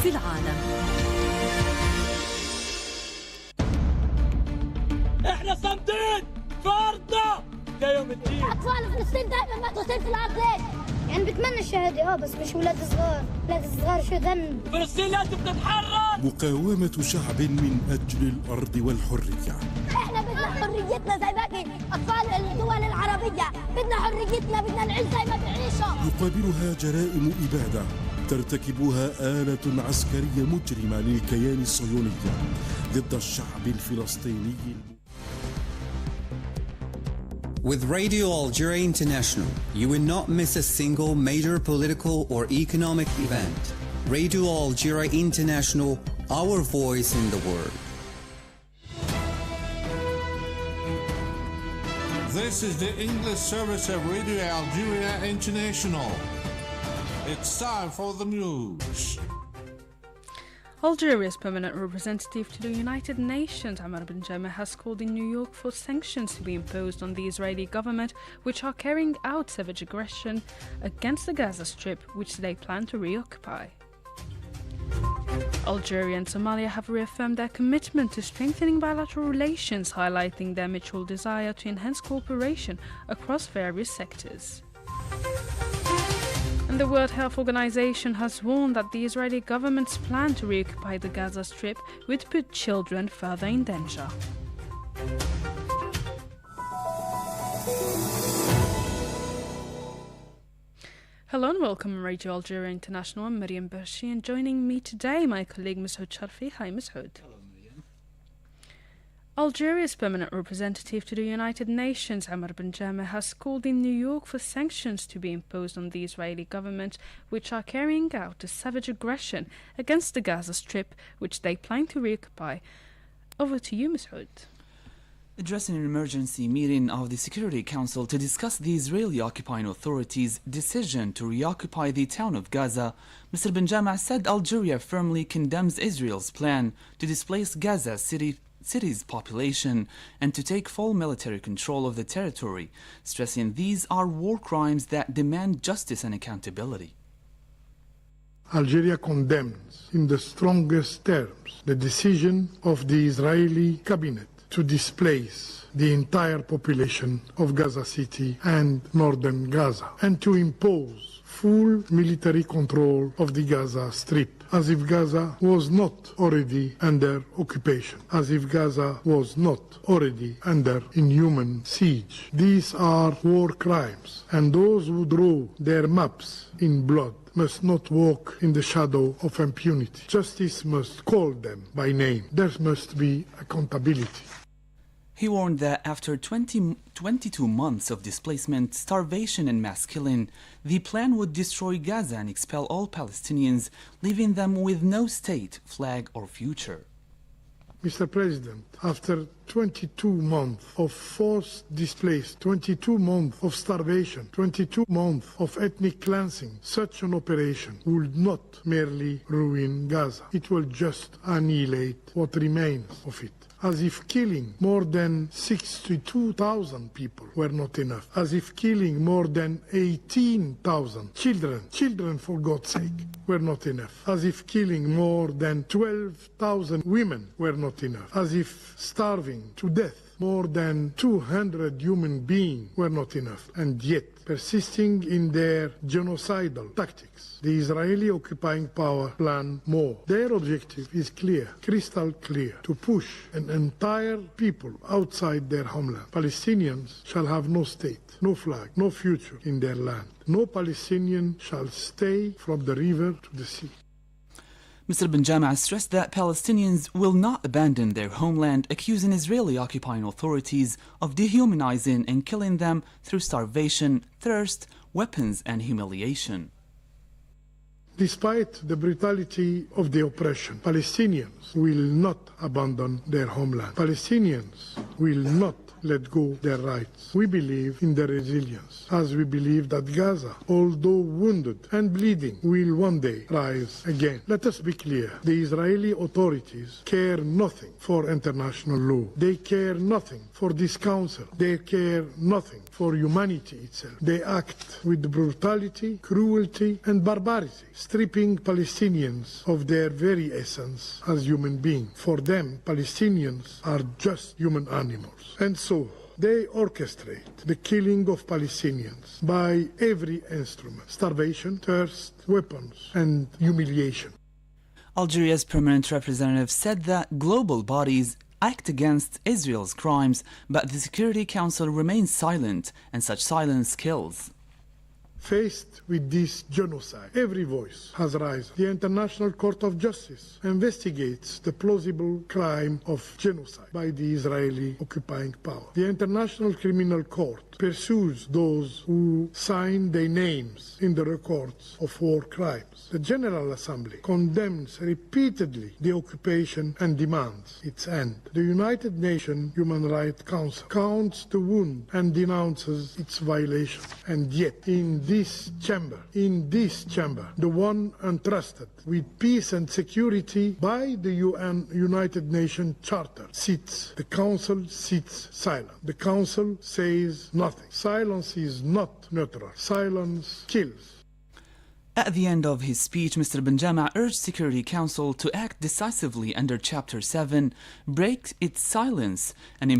في العالم. احنا صامدين فرضنا ليوم الدين. اطفال فلسطين دائما مقتولين في الارض ليش؟ يعني بتمنى الشهاده بس مش ولاد صغار، ولاد صغار شو ذنب؟ فلسطين لازم تتحرر. مقاومة شعب من أجل الأرض والحرية. احنا بدنا حريتنا زي باقي اطفال الدول العربيه، بدنا حريتنا، بدنا نعيش زي ما بيعيشوا. يقابلها جرائم إبادة ترتكبها آلة عسكرية مجرمة للكيان الصهيوني ضد الشعب الفلسطيني. With Radio Algeria International, you will not miss a single major political or economic event. Radio Algeria International, our voice in the world. This is the English service of Radio Algeria International. It's time for the news. Algeria's permanent representative to the United Nations, Amar Ben Jama, has called in New York for sanctions to be imposed on the Israeli government, which are carrying out savage aggression against the Gaza Strip, which they plan to reoccupy. Algeria and Somalia have reaffirmed their commitment to strengthening bilateral relations, highlighting their mutual desire to enhance cooperation across various sectors. And the World Health Organization has warned that the Israeli government's plan to reoccupy the Gaza Strip would put children further in danger. Hello and welcome to Radio Algeria International. I'm Miriam Bershi, and joining me today, my colleague Masoud Sharfi. Hi, Masoud. Hello, Miriam. Algeria's permanent representative to the United Nations, Amar Ben Jama, has called in New York for sanctions to be imposed on the Israeli government, which are carrying out a savage aggression against the Gaza Strip, which they plan to reoccupy. Over to you, Masoud. Addressing an emergency meeting of the Security Council to discuss the Israeli occupying authorities' decision to reoccupy the town of Gaza, Mr. Ben Jama said Algeria firmly condemns Israel's plan to displace Gaza city's population and to take full military control of the territory, stressing these are war crimes that demand justice and accountability. Algeria condemns in the strongest terms the decision of the Israeli cabinet to displace the entire population of Gaza City and northern Gaza and to impose full military control of the Gaza Strip, as if Gaza was not already under occupation, as if Gaza was not already under inhuman siege. These are war crimes, and those who draw their maps in blood must not walk in the shadow of impunity. Justice must call them by name. There must be accountability. He warned that after 22 months of displacement, starvation and mass killing, the plan would destroy Gaza and expel all Palestinians, leaving them with no state, flag or future. Mr. President, after 22 months of forced displacement, 22 months of starvation, 22 months of ethnic cleansing, such an operation would not merely ruin Gaza. It will just annihilate what remains of it. As if killing more than 62,000 people were not enough. As if killing more than 18,000 children for God's sake, were not enough. As if killing more than 12,000 women were not enough. As if starving to death more than 200 human beings were not enough. And yet, persisting in their genocidal tactics, the Israeli occupying power plan more. Their objective is clear, crystal clear, to push an entire people outside their homeland. Palestinians shall have no state, no flag, no future in their land. No Palestinian shall stay from the river to the sea. Mr. Ben Jama stressed that Palestinians will not abandon their homeland, accusing Israeli occupying authorities of dehumanizing and killing them through starvation, thirst, weapons, and humiliation. Despite the brutality of the oppression, Palestinians will not abandon their homeland. Palestinians will not let go their rights. We believe in their resilience, as we believe that Gaza, although wounded and bleeding, will one day rise again. Let us be clear. The Israeli authorities care nothing for international law. They care nothing for this council. They care nothing for humanity itself. They act with brutality, cruelty, and barbarity, stripping Palestinians of their very essence as human beings. For them, Palestinians are just human animals. And so, they orchestrate the killing of Palestinians by every instrument: starvation, thirst, weapons, and humiliation. Algeria's permanent representative said that global bodies act against Israel's crimes, but the Security Council remains silent, and such silence kills. Faced with this genocide, every voice has risen. The International Court of Justice investigates the plausible crime of genocide by the Israeli occupying power. The International Criminal Court pursues those who sign their names in the records of war crimes. The General Assembly condemns repeatedly the occupation and demands its end. The United Nations Human Rights Council counts the wound and denounces its violation. And yet, in this chamber, the one entrusted with peace and security by the United Nations Charter, the Council sits silent. The Council says nothing. Silence is not neutral. Silence kills. At the end of his speech, Mr. Benjama urged Security Council to act decisively under Chapter 7, break its silence, and